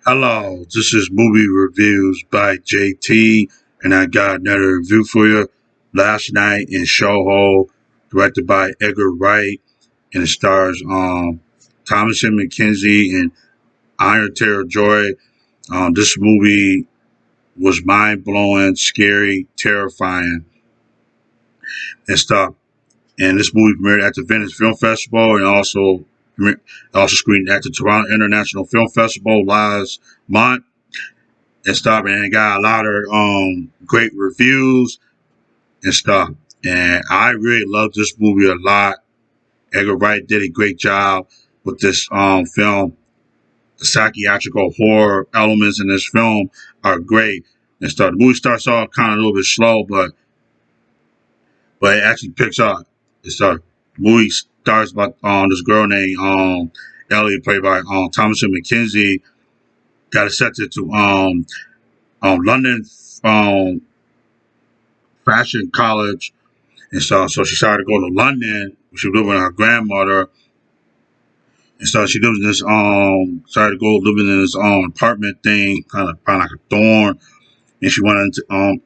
Hello, this is Movie Reviews by JT, and I got another review for you. Last Night in Soho, directed by Edgar Wright, and it stars Thomason McKenzie and Iron Taylor Joy. This movie was mind blowing, scary, terrifying, and stuff. And this movie premiered at the Venice Film Festival and also screened at the Toronto International Film Festival last month and stuff, and it got a lot of great reviews and stuff. And I really love this movie a lot. Edgar Wright did a great job with this film. The psychiatrical horror elements in this film are great and stuff. The movie starts off kind of a little bit slow, but it actually picks up. The movie starts about this girl named Ellie, played by Thomason McKenzie, got accepted to London um, fashion college and stuff. So she started to go to London. She lived with her grandmother. And so she lives in this started to go living in this apartment thing, kind of like a dorm. And she went into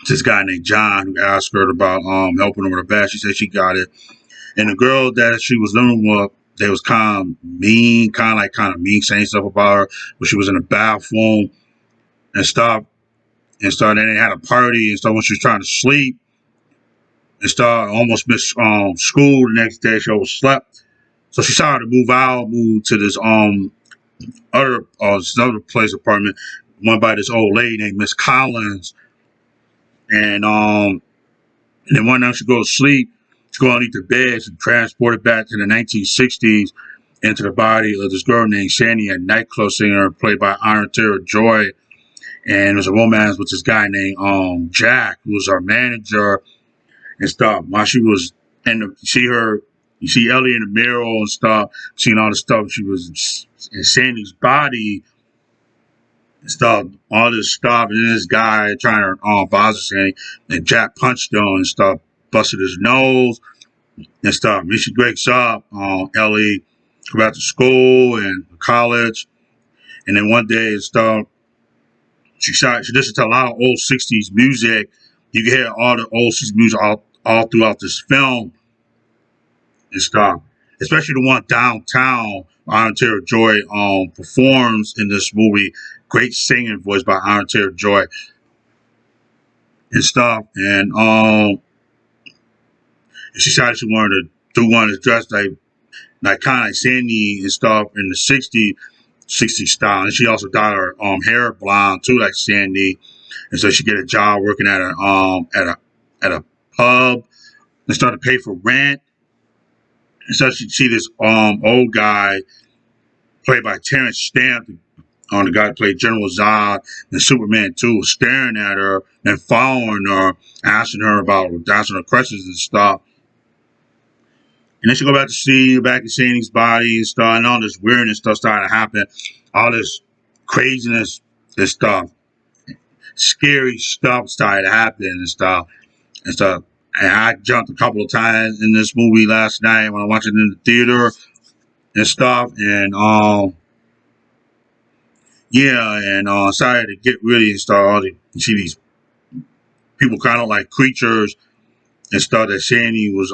this guy named John who asked her about helping her with her bag. She said she got it. And the girl that she was living with, they was kind of mean, saying stuff about her. But she was in the bathroom and stuff. And so then they had a party. And so when she was trying to sleep, and started almost missed school the next day. She overslept, so she started to move to this other place apartment, run by this old lady named Miss Collins, and then one night she goes to sleep. She goes underneath the bed. She transported back to the 1960s into the body of this girl named Sandy, a nightclub singer played by Iron Taylor Joy, and there's a romance with this guy named Jack, who was our manager and stuff. While she was you see Ellie in the mirror and stuff, seeing all the stuff. She was in Sandy's body and stuff, all this stuff. And then this guy trying to bother Sandy, and Jack punched her and stuff, busted his nose and stuff. And she breaks up. Ellie go back to school and college, and then one day and stuff, she listened to a lot of old '60s music. You can hear all the old '60s music all throughout this film and stuff, especially the one downtown. Iron Taylor Joy performs in this movie. Great singing voice by Iron Taylor Joy and stuff. And she decided she wanted to do one that's dressed like kind of like Sandy and stuff in the '60s style. And she also dyed her hair blonde too, like Sandy. And so she get a job working at a pub and started to pay for rent. And so she see this old guy played by Terrence Stamp, the guy that played General Zod and Superman 2, staring at her and following her, asking her questions and stuff. And then she go back to Sandy's body and stuff, and all this weirdness stuff started to happen. All this craziness and stuff, scary stuff started to happen and stuff. And I jumped a couple of times in this movie last night when I watched it in the theater and stuff. And started to get really and stuff. You see these people kind of like creatures and stuff that Sandy was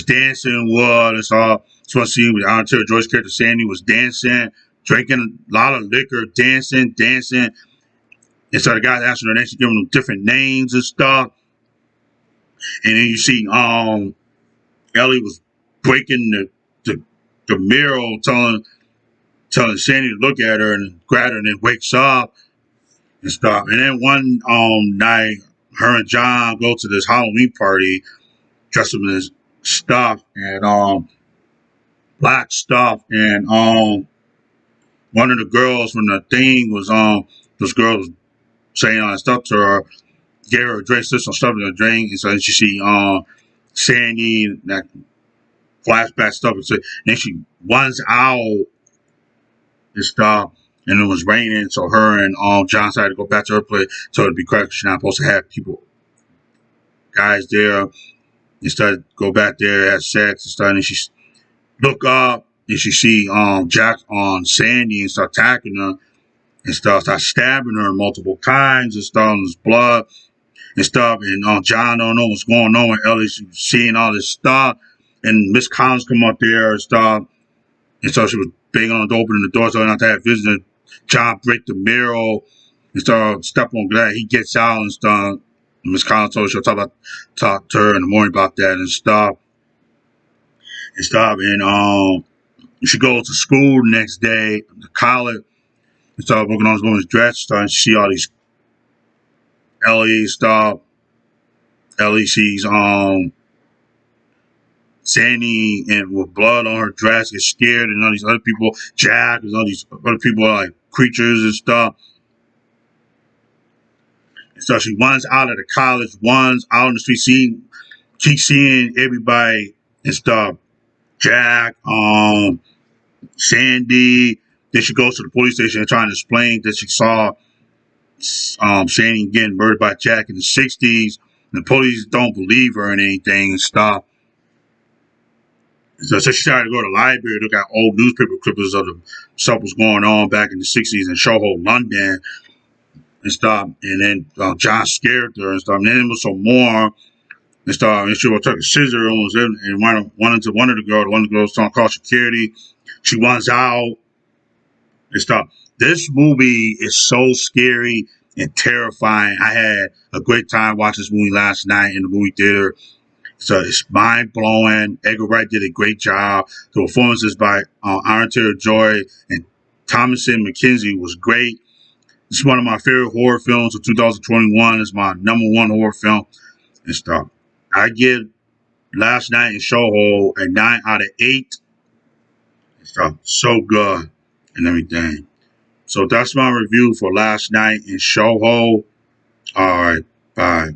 dancing with and stuff. So I see with Iron Taylor Joy's character Sandy was dancing, drinking a lot of liquor, dancing. And so the guys asking her, then she giving them different names and stuff. And then you see Ellie was breaking the mirror, telling Sandy to look at her and grab her, and then wakes up and stuff. And then one night, her and John go to this Halloween party, dressed up in this stuff and black stuff. And one of the girls from the thing was this girl was saying all that stuff to her, gave her a drink, some stuff in the drink, and so then she see Sandy, that flashback stuff, and so then she runs out and stuff, and it was raining, so her and John decided to go back to her place, so it'd be quiet. She's not supposed to have guys there, and started to go back there, have sex and stuff, and she look up, and she see Jack on Sandy and start attacking her and stuff, start stabbing her multiple times and stuff, and there's blood and stuff. And John don't know what's going on with Ellie. She's seeing all this stuff, and Miss Collins come up there and stuff, and so she was banging on the door, opening the door, so not to have visitors. John break the mirror and start step on glass. He gets out and stuff. Miss Collins told her she'll talk to her in the morning about that and stuff. And she goes to school the next day, to college, and start working on his woman's dress, starting to see all these Ellie stuff. Ellie sees Sandy and with blood on her dress, gets scared, and all these other people, Jack, and all these other people are like creatures and stuff. And so she runs out of the college, runs out in the street, keeps seeing everybody and stuff. Jack, Sandy. Then she goes to the police station and trying to explain that she saw Sandy getting murdered by Jack in the 60s. The police don't believe her and anything and stuff. So she started to go to the library, look at old newspaper clippings of the stuff was going on back in the 60s in Soho, London and stuff. And then John scared her and stuff. And then there was some more and stuff. And she took a scissor and went into one of the girls. One of the girls called security. She runs out and stuff. This movie is so scary and terrifying. I had a great time watching this movie last night in the movie theater. So it's mind blowing. Edgar Wright did a great job. The performances by Aaron Taylor Joy and Thomasin McKenzie was great. It's one of my favorite horror films of 2021. It's my #1 horror film and stuff. I give Last Night in Soho a 9 out of 8. And stuff. So good and everything. So that's my review for Last Night in Soho. All right, bye.